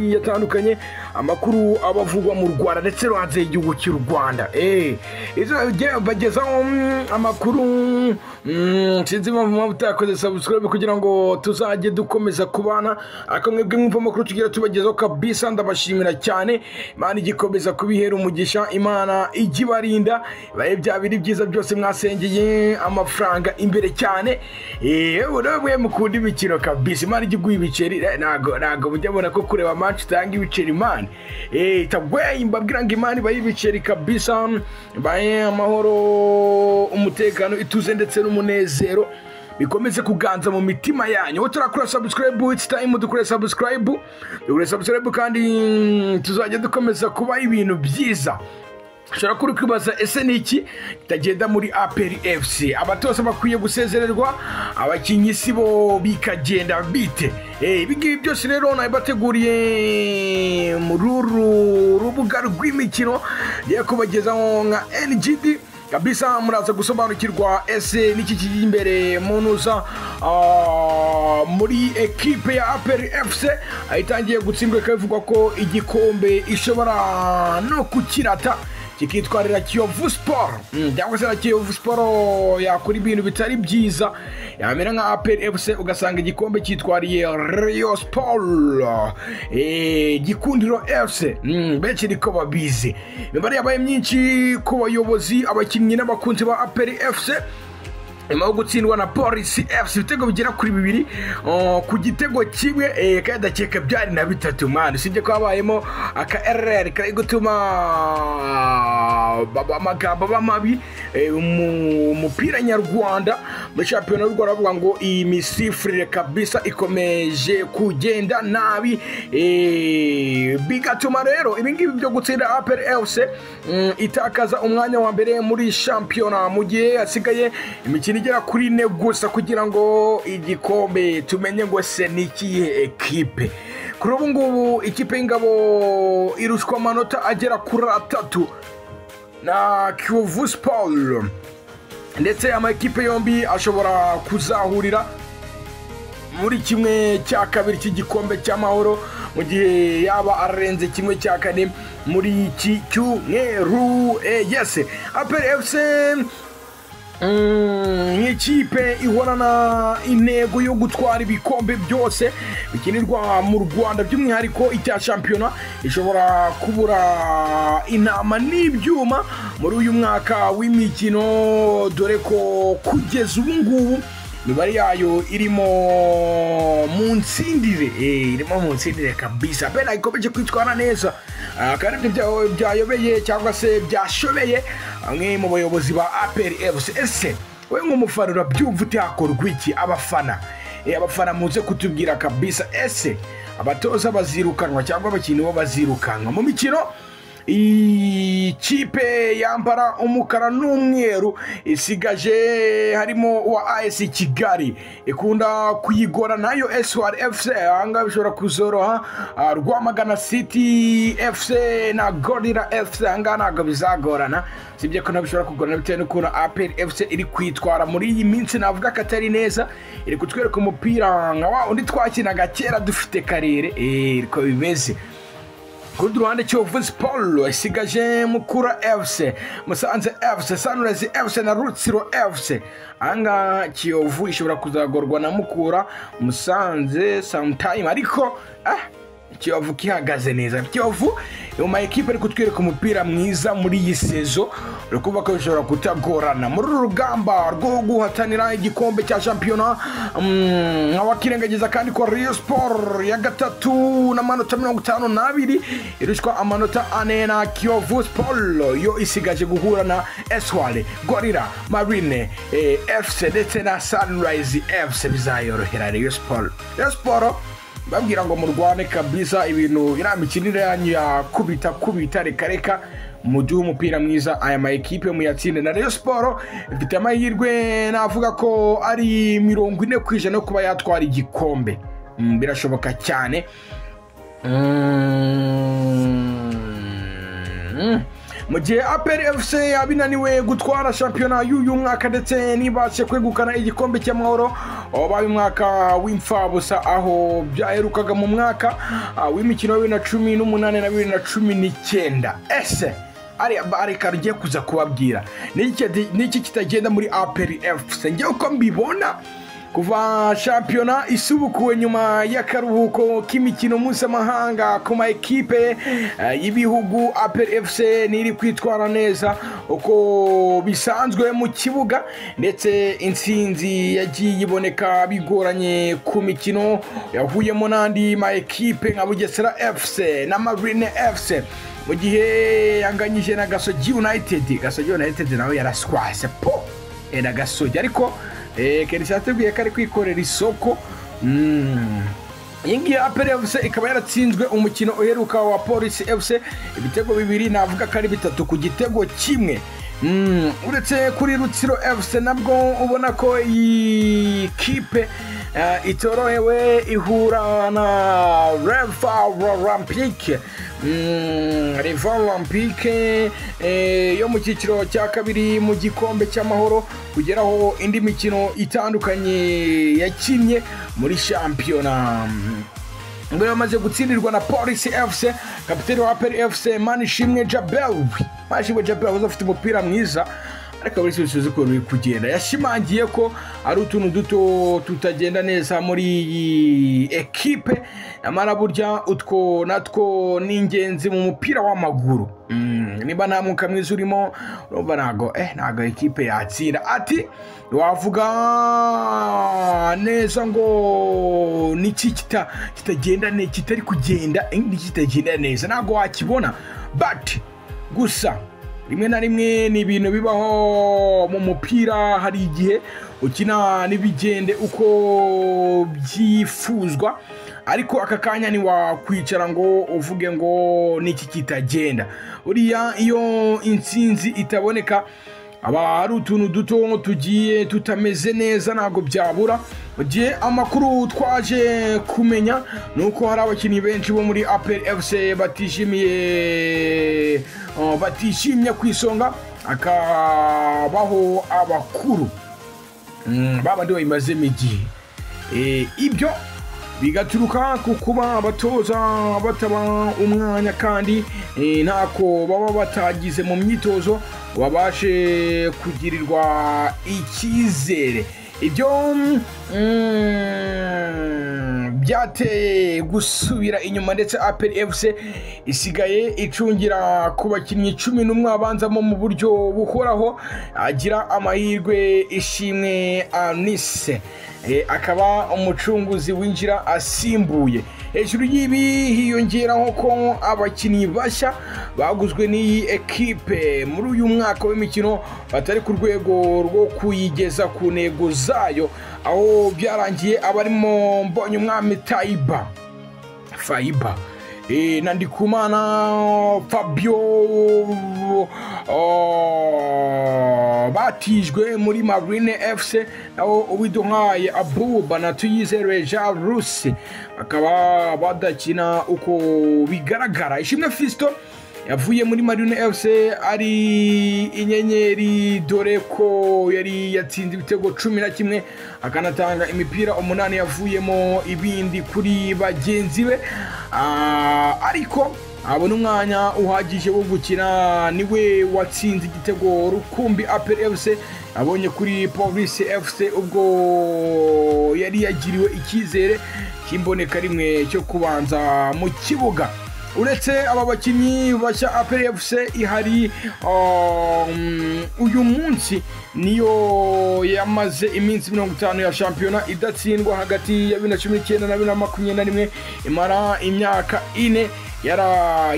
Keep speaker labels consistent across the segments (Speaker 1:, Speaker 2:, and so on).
Speaker 1: agiye atandukanye, amakuru abavugwa mu Rwanda ndetse no hanze y'igihugu cy'u Rwanda. Izo bagezaho amakuru sinzi mpamvu mutakoze subscribe kugira ngo tuzajye dukomeza kubana, akamwe mwumva amakuru tugira tubagezaho kabisa. Ndabashimira cyane, Imana igikomeza kubihera umugisha, Imana igibarinda, baye byabiri byiza byose mwasengeye amafaranga imbere cyane. Urabwe mukunda ibiciro kabisa, Imana igiguye ibiceri, nago mujya mbona ko kureba match tanga ibiceri Imana. Tabwe mbabwira ngo Imana baye ibiceri kabisa, baye amahoro, umutekano, ituze ndetse n'umunezero bikomeze kuganza mu mitima yanyu. Utarakora subscribe, it's time dukore subscribe kandi tuzajya dukomeza kuba ibintu byiza. Shara kuri kwibaza ese niki kitagenda muri APR FC, abatoza bakwiye gusezererwa, abakinyi sibo bikagenda bite. Ibingibi byose rero nabateguriye mu rubuga rw'imikino ya kubagezaho nka NGD kabisa. Muraza gusobanukirwa ese niki kiri imbere munuza muri equipe ya APR FC ayitangiye gutsindwa, kavugwa ko igikombe ishobora no kukirata kikitwarira Kiyovu Sport. Cyangwa se Kiyovu Sport yakora ibintu bitari byiza, yamera nka APR FC ugasanga igikombe cyitwariye Rayon Sport, Gikundiro FC. Benshi niko babizi. Imibare yabaye myinshi ku bayobozi, abakinnyi n'abakunzi ba APR FC nyuma yo gutsindwa na Police FC ibitego bigera kuri 2 ku gitego kimwe, kandi ndakeka byari na 3 man. Sibye ko habayemo aka RR kari gutuma amagambo bamabi umupira nyarwanda muri champion y'u Rwanda bavuga ngo iyi misifrire kabisa ikomeje kugenda nabi, bigatuma rero ibingibi byo gutsinda APR FC itakaza umwanya wa mbere muri champion mu gihe asigaye imikino igera kuri 4 gusa kugira ngo igikombe tumenye ngo se nikiye equipe. Kuri ubu ngubu ikipe y'ingabo irushwa amanota agera kuri 3 na Kiyovu Sport, ndetse ama equipe yombi ashobora kuzahurira muri kimwe cya kabiri cy'igikombe cy'amahoro mu gihe yaba arenze kimwe cya kane muri iki cyumweru. Yes, APR FC nk'ikipe ihorana intego yo gutwara ibikombe byose bikinirwa mu Rwanda, by'umwihariko icya shampiyona ishobora kubura intama n'ibyuma muri uyu mwaka w'imikino, dore ko kugeza ubu ngubu imibare yayo irimo mu nsindire kabisa. Bena ikomeje kwitwara neza, kandi byayobeye cyangwa se byashobeye amwe mu bayobozi ba APR FC. Ese we nk'umufana urabyumva utakorwa iki? Abafana muze kutubwira kabisa, ese abatoza bazirukanwa cyangwa abakinnyi bo bazirukanwa mu mikino? Ikipe yambara umukara n'umweru isigaje harimo wa AS Kigali ikunda kuyigora nayo Eswar FC, anga bishobora kuzoroha. Rwamagana City FC na Gorira FC anga ntago bizagorana, sibye ko nabishobora kugorana bitewe n'ukuntu APR FC iri kwitwara muri iyi minsi. Navuga ko atari neza, iri kutwereka umupira nka wa undi twakinaga kera dufite karere, ko bimeze. Kuri ruhande Kiyovu Sport isigaje Mukura FC, Musanze FC, Sunrise FC na Rutsiro FC. Anga Kiyovu ishobora kuzagorwa na Mukura, Musanze sometime, ariko Kiyovu kihagaze neza. Kiyovu yuma equipe iri kutwereka umupira mwiza muri iyi sezo, rukuba ko bishobora kutagorana muri rugamba rwo guhatanira igikombe cya championnat. Abakirengagiza kandi ko Rayon Sport ya gatatu n'amanota 52 irushwa amanota 4 na Kiyovu Sport yo isigaje guhura na Eswale, Gorira, Marine FC ndetse na Sunrise FC. Bizayorohera Rayon Sport. Babwira ngo murwane kabisa ibintu iramikinire yanyu ya kubita reka muduhe umupira mwiza. Aya ma equipe muyatsinde na Rayon Sport ifite amahirwe navuga ko ari 40% kuba yatwara igikombe, birashoboka cyane. mu gihe APR FC yabinaniwe gutwara shampiyona y'uyu mwaka ndetse nibashe kwegukana igikombe cy'amahoro wabaye umwaka w'imfabusa aho byaherukaga mu mwaka w'imikino wa 2018 na 2019. ese areka rugiye kuza kubabwira niki kitagenda muri APR FC. Njye uko mbibona kuva shampiyona isubukuwe nyuma y'akaruhuko k'imikino mpuzamahanga ku ma ekipe y'ibihugu, APR FC niri kwitwara neza uko bisanzwe mu kibuga, ndetse intsinzi yagiye iboneka bigoranye ku mikino yahuyemo n'andi ma ekipe nka Bugesera FC na Marine FC, mu gihe yanganyije na Gasogi United nawe yaraswase po na Gasogi, ariko Kenshi yatubwiye ko ari kwikorera isoko. Iyi APR FC ikaba yaratsinzwe umukino uheruka wa Police FC ibitego 2, navuga ko ari 3 ku gitego kimwe. Uretse kuri Rutsiro FC nabwo ubona ko iyi kipe itorohewe ihura na Rival Olympique yo mu cyiciro cya kabiri mu gikombe cy'amahoro, kugeraho indi mikino itandukanye yakinye muri shampiyona. Ngo yamaze gutsindirwa na Police FC, kapiteni wa APR FC Manishimwe Jabel uzafite umupira mwiza, ariko buri cyose ko biri kugenda. Yashimangiye ko ari utuntu duto tutagenda neza muri ekipe, amara burya utwo natwo n'ingenzi mu mupira w'amaguru. Niba nta mwuka mwiza urimo urumva ntago ekipe yatsinda. Ati wavuga neza ngo niki kitagenda neza, kitari kugenda kitagenda neza, ntago wakibona, but gusa rimwe na rimwe ni ibintu bibaho mu mupira. Hari igihe ukina n'ibigende uko byifuzwa, ariko aka kanya ni wakwicara ngo uvuge ngo niki kitagenda. Uriya iyo intsinzi itaboneka aba hari utuntu duto tugiye tutameze neza, ntago byabura. Ugiye amakuru twaje kumenya nuko hari abakinnyi benshi bo muri APR FC batishimye ku isonga, akabaho abakuru babandi bayimazemo igihe. Ibyo bigaturuka ku kuba abatoza bataba umwanya, kandi ntako baba batagize mu myitozo wabashe kugirirwa icyizere. Ibyo byateye gusubira inyuma, ndetse APR FC isigaye icungira ku bakinnyi 11 abanzamo mu buryo buhoraho. Agira amahirwe Ishimwe Anise akaba umucunguzi winjira asimbuye. Hejuru y'ibi hiyongeraho ko abakinnyi bashya baguzwe n'iyi ekipe muri uyu mwaka w'imikino batari ku rwego rwo kuyigeza ku ntego zayo, aho byarangiye abarimo Mbonyumwami Faiba na Ndikumana Fabio batijwe muri Marine FC, naho Uwiduhaye Abuba na Tuyizere Jean Rusi akaba badakina uko bigaragara. Ishimwe Fisto yavuye muri Marine FC ari inyenyeri, dore ko yari yatsinze ibitego 11 akanatanga imipira 8 yavuyemo ibindi kuri bagenzi be, ariko abona umwanya uhagije wo gukina. Niwe watsinze igitego rukumbi APR FC abonye kuri Police FC ubwo yari yagiriwe icyizere kimboneka rimwe cyo kubanza mu kibuga. Uretse aba bakinnyi bashya APR FC ihari uyu munsi niyo yamaze iminsi 50 ya shampiyona idatsindwa hagati ya 2019 na 2021, imara imyaka 4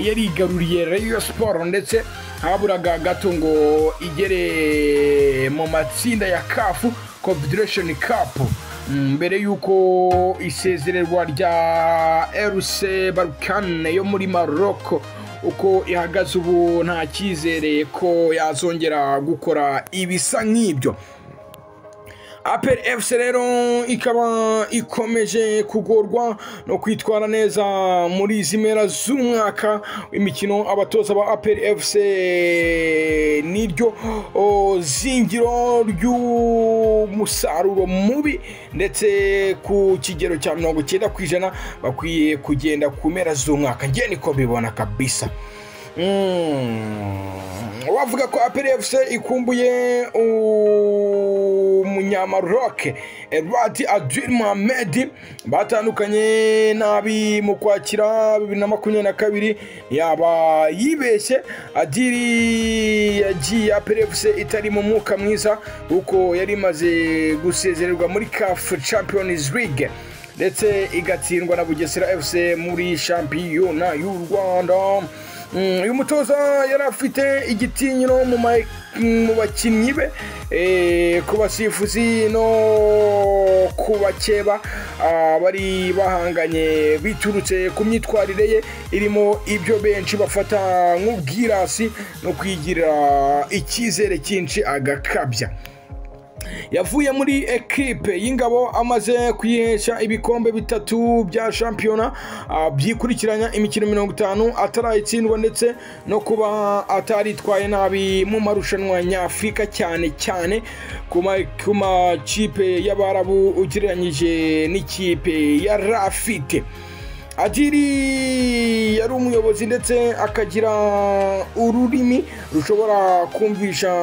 Speaker 1: yarigaruriye Rayon Sport, ndetse haburaga gato ngo igere mu matsinda ya CAF Confederation Cup mbere yuko isezererwa rya RC Barkane yo muri Morocco uko ihagaze ubu nta cyizere ko yazongera gukora ibisa nk'ibyo. APR FC rero ikaba ikomeje kugorwa no kwitwara neza muri izi mpera z'umwaka w'imikino. Abatoza ba APR FC niryo zingiro ry'umusaruro mubi, ndetse ku kigero cya 90% bakwiye kugenda ku mpera z'umwaka. Ngiye niko bibona kabisa. Wavuga ko APR FC ikumbuye umunyamaroc Edward Adil Mohamed batandukanye nabi mu kwakira 2022. yaba yibeshye. Adil yagiye APR FC itari mu mwuka mwiza kuko yari maze gusezererwa muri CAF Champions League ndetse igatsindwa na Bugesera FC muri shampiyona y'u Rwanda. Uyu mutoza yari afite igitinyiro mu bakinnyi be, ku basifuzi no ku bakeba bari bahanganye biturutse ku myitwarire ye irimo ibyo benshi bafata nk'ubwirasi no kwigirira icyizere cyinshi agakabya. Yavuye muri equipe y'ingabo amaze kuyihesha ibikombe 3 bya shampiyona byikurikiranya imikino 50 atarayitsindwa, ndetse no kuba ataritwaye nabi mu marushanwa nyafrika cyane ku makipe y'Abarabu ugereranyije n'ikipe ya Rafite. Adili yari umuyobozi ndetse akagira ururimi rushobora kumvisha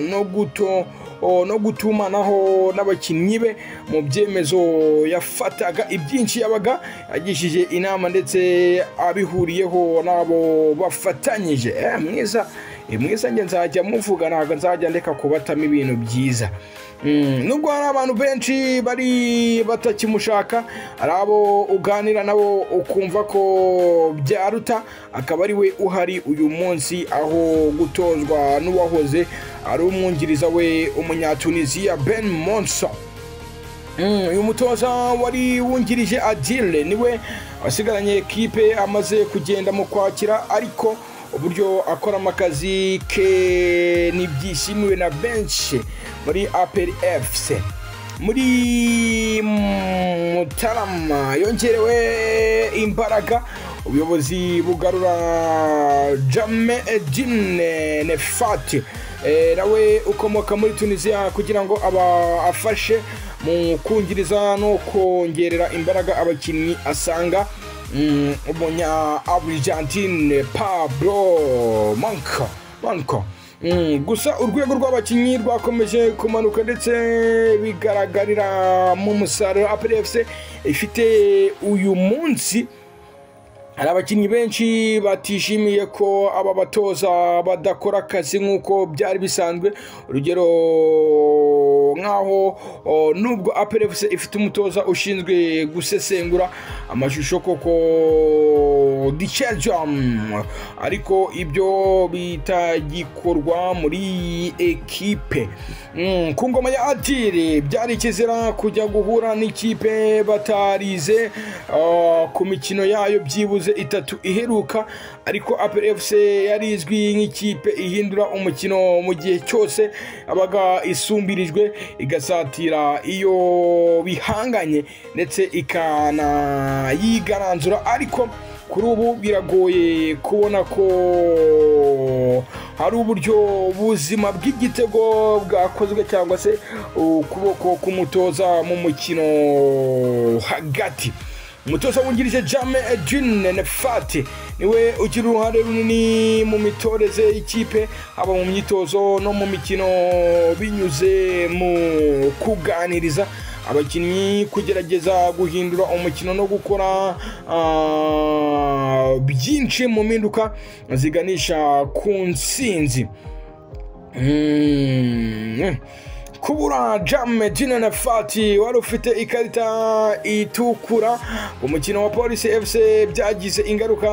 Speaker 1: no gutumanaho n'abakinnyi be mu byemezo yafataga. ibyinshi yabaga yagishije inama ndetse abihuriyeho nabo bafatanyije. mwiza nge nzajya muvuga, ntabwo nzajya ndeka kubatamo ibintu byiza. Nubwo hari abantu benshi bari batakimushaka, hari abo uganira nabo ukumva ko byaruta, akaba ari we uhari uyu munsi aho gutozwa n'uwahoze ari umwungiriza we umunyatunisia Ben Monson. Uyu mutoza wari wungirije Adil niwe wasigaranye ekipe amaze kugenda mu kwakira, ariko uburyo akora amakazi ke nibyishimiwe na benshi muri APR FC. Muri Mutarama yongerewe imbaraga, ubuyobozi bugarura Jamedin Nefati nawe ukomoka muri Tunisia kugira ngo afashe mu kungiriza no kongerera imbaraga abakinnyi asanga umunya Argentine Pablo Manco. Gusa urwego rw'abakinnyi rwakomeje kumanuka ndetse bigaragarira mu musaruro APR FC ifite uyu munsi. Hari abakinnyi benshi batishimiye ko aba batoza badakora akazi nk'uko byari bisanzwe. Urugero nkaho nubwo APR FC ifite umutoza ushinzwe gusesengura amashusho koko Dichajam, ariko ibyo bitagikorwa muri ekipe. Ku ngoma ya Adil byari ikizira kujya guhura n'ikipe batarize ku mikino yayo byibuze 3 iheruka, ariko APR FC yarizwi nk'ikipe ihindura umukino mu gihe cyose abaga isumbirijwe, igasatira iyo bihanganye ndetse ikana yigaranzura. Ariko kuri ubu biragoye kubona ko hari uburyo buzima bw'igitego bwakozwe cyangwa se ukuboko k'umutoza mu mukino hagati. Umutoza wungirije Jamedin Nefati niwe ugira uruhare runini mu mitoreze y'ikipe, haba mu myitozo no mu mikino, binyuze mu kuganiriza abakinnyi, kugerageza guhindura umukino no gukora byinshi mu mpinduka ziganisha ku ntsinzi. Kubura Jamedin Nefati wari ufite ikarita itukura umukino wa Police FC byagize ingaruka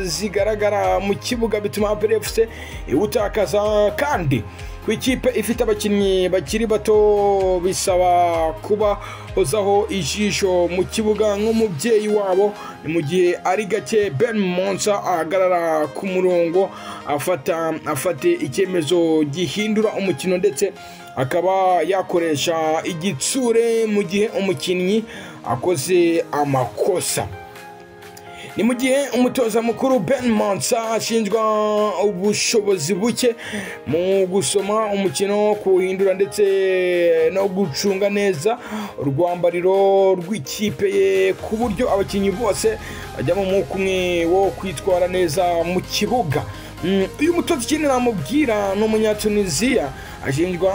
Speaker 1: zigaragara mu kibuga, bituma APR FC iwutakaza. Kandi ku ikipe ifite abakinnyi bakiri bato bisaba kuba hozaho ijisho mu kibuga nk'umubyeyi wabo. Ni mu gihe ari gake Ben Monson ahagarara ku murongo afate icyemezo gihindura umukino ndetse akaba yakoresha igitsure mu gihe umukinnyi akoze amakosa. Ni mu gihe umutoza mukuru Ben Mansa ashinjwa ubushobozi buke mu gusoma umukino, kuwuhindura ndetse no gucunga neza urwambariro rw'ikipe ye ku buryo abakinnyi bose bajya mu mwuka umwe wo kwitwara neza mu kibuga. Uyu mutoza ikindi namubwira ni umunyatunisiya, ashinjwa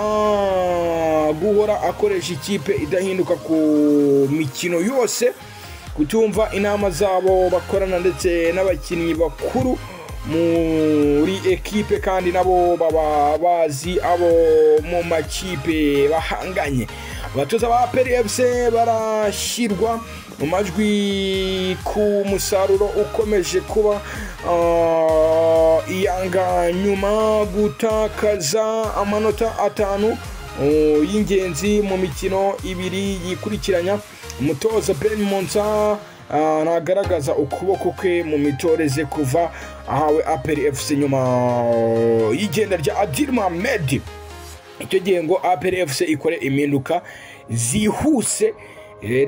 Speaker 1: guhora akoresha ikipe idahinduka ku mikino yose, kutumva inama zabo bakorana ndetse n'abakinnyi bakuru muri ekipe kandi nabo baba bazi abo mu makipe bahanganye. Abatoza ba APR FC barashyirwa mu majwi ku musaruro ukomeje kuba iyanga nyuma gutakaza amanota 5 y'ingenzi mu mikino 2 yikurikiranya. Umutoza Ben Mansa nagaragaza ukuboko kwe mu mitoreze kuva ahawe APR FC nyuma y'igenda rya Adil Mohamed. Icyo gihe ngo APR FC ikore impinduka zihuse,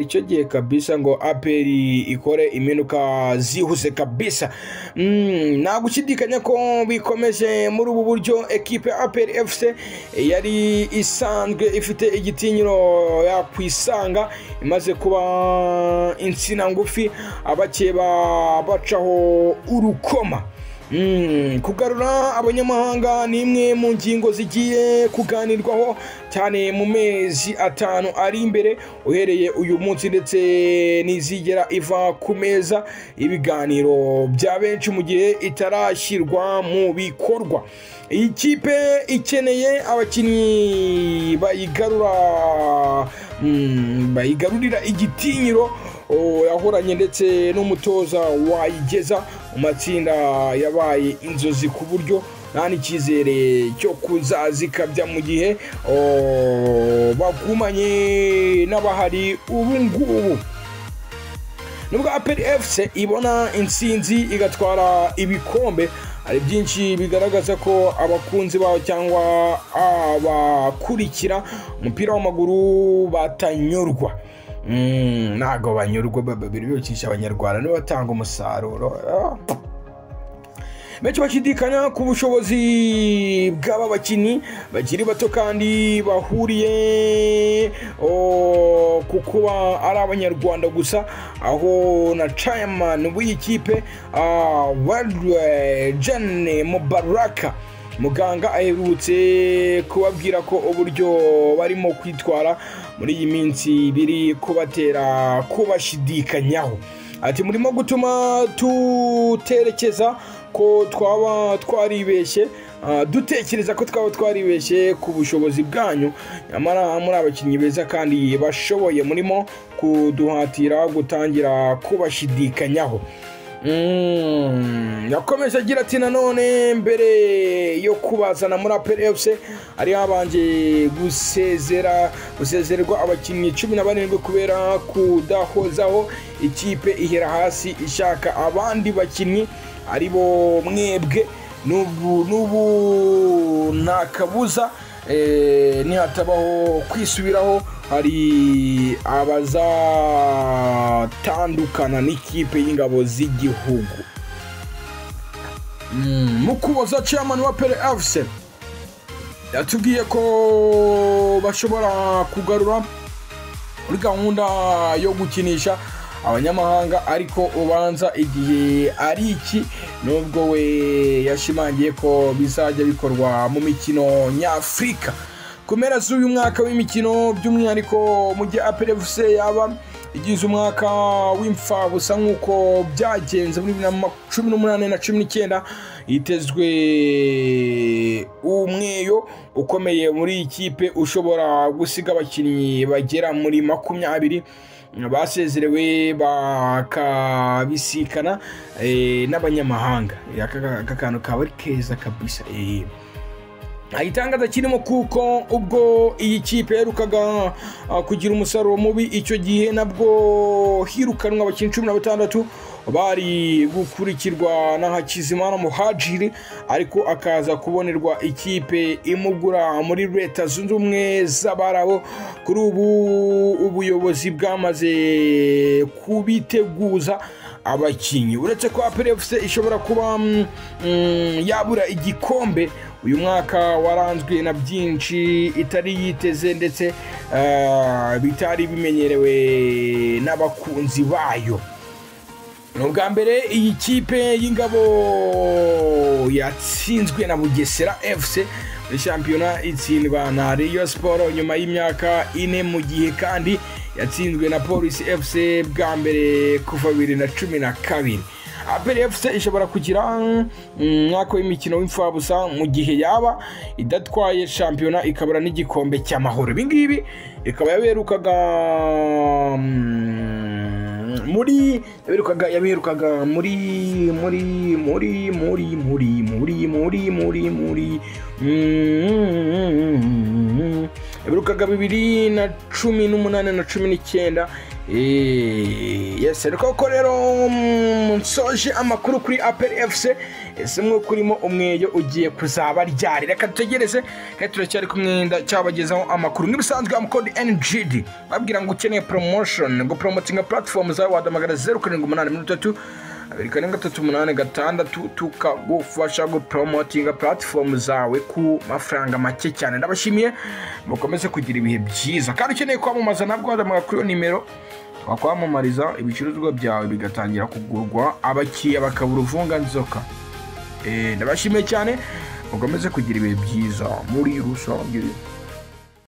Speaker 1: icyo gihe kabisa ngo APR ikore impinduka zihuse kabisa. Nta gushidikanya ko bikomeje muri ubu buryo ekipe APR FC yari isanzwe ifite igitinyiro yakwisanga imaze kuba insina ngufi abakeba bacaho urukoma. Kugarura abanyamahanga ni imwe mu ngingo zigiye kuganirwaho cyane mu mezi 5 ari imbere uhereye uyu munsi, ndetse nizigera iva ku meza ibiganiro bya benshi mu gihe itarashyirwa mu bikorwa. Iyi kipe ikeneye abakinnyi bayigarurira igitinyiro yahoranye ndetse n'umutoza wayigeza mu matsinda yabaye inzozi ku buryo nta n'icyizere cyo kuzazikabya mu gihe bagumanye n'abahari ubu ngubu. Nubwo APR FC ibona intsinzi igatwara ibikombe, hari byinshi bigaragaza ko abakunzi bawo cyangwa abakurikira umupira w'amaguru batanyurwa. Ntago banyurwa, babiri bicisha abanyarwanda nibo batanga umusaruro. Benshi bashidikanya ku bushobozi bw'aba bakinnyi bakiri bato kandi bahuriye ku kuba ari abanyarwanda gusa, aho na chairman w'iyi kipe Jane Mubaraka muganga aherutse kubabwira ko uburyo barimo kwitwara muri iyi minsi biri kubatera kubashidikanyaho. Ati murimo gutuma tuterekeza ko twaba twaribeshye, dutekereza ko twaba twaribeshye ku bushobozi bwanyu, nyamara muri abakinnyi beza kandi bashoboye murimo kuduhatira gutangira kubashidikanyaho. Yakomeje agira ati nanone mbere yo kubazana muri APR FC ari habanje gusezererwa abakinnyi 17 kubera kudahozaho ikipe ihera hasi ishaka abandi bakinnyi aribo mwebwe. Nubu nakabuza nihatabaho kwisubiraho hari abazatandukana n'ikipe y'ingabo z'igihugu. Mukuboza chairman wa APR FC yatubwiye ko bashobora kugarura muri gahunda yo gukinisha abanyamahanga, ariko ubanza igihe ari iki, nubwo we yashimangiye ko bizajya bikorwa mu mikino nyafrika kumera z'uyu mwaka w'imikino, by'umwihariko mu gihe APR FC yaba igize umwaka w'imfabusa nk'uko byagenze muri 2018 na 2019. Yitezwe umweyo ukomeye muri ikipe ushobora gusiga abakinnyi bagera muri 20 basezerewe bakabisikana n'abanyamahanga. Aka kantu kaba ari keza kabisa. itangaza kirimo kuko ubwo iyi kipe yaherukaga kugira umusaruro mubi icyo gihe nabwo hirukanwa abakinnyi 16 bari gukurikirwa na Hakizimana Muhajiri ariko akaza kubonerwa ikipe imugura muri Leta Zunze Ubumwe z'Abarabu. Kuri ubu ubuyobozi bwamaze kubiteguza abakinnyi. Uretse ko APR FC ishobora kuba yabura igikombe, uyu mwaka waranzwe na byinshi itari yiteze ndetse bitari bimenyerewe n'abakunzi bayo. Ubwa mbere iyi kipe y'ingabo yatsinzwe na Bugesera FC muri shampiyona itsindwa na Rayon Sport nyuma y'imyaka 4 mu gihe kandi yatsinzwe na Police FC bwa mbere kuva 2012. APR FC ishobora kugira mwaka w'imikino w'imfabusa mu gihe yaba idatwaye shampiyona ikabura n'igikombe cy'amahoro. Ibingibi ikaba yaberukaga muri yaberukaga 2018 na 19. Yes, ariko rero nsoje amakuru kuri APR FC. Ese mwe kurimo umweyo ugiye kuzaba ryari? Reka tutegereze kandi turacyari kumwenda cyabagezaho amakuru nk'ibisanzwe. Amcode NGD babwira ngo ukeneye promotion ngo promoting platform za wadamagara 078 28386 tukagufasha go promoting platform zawe ku mafaranga make cyane. Ndabashimiye, mukomeze kugira ibihe byiza. Kandi ukeneye kwamamaza nabwo wadamagara kuri nimero wakwamamariza ibicuruzwa byawe bigatangira kugurwa abakiriya bakabura uvunga nzoka. Ndabashimiye cyane, mukomeze kugira ibihe byiza muri rusange.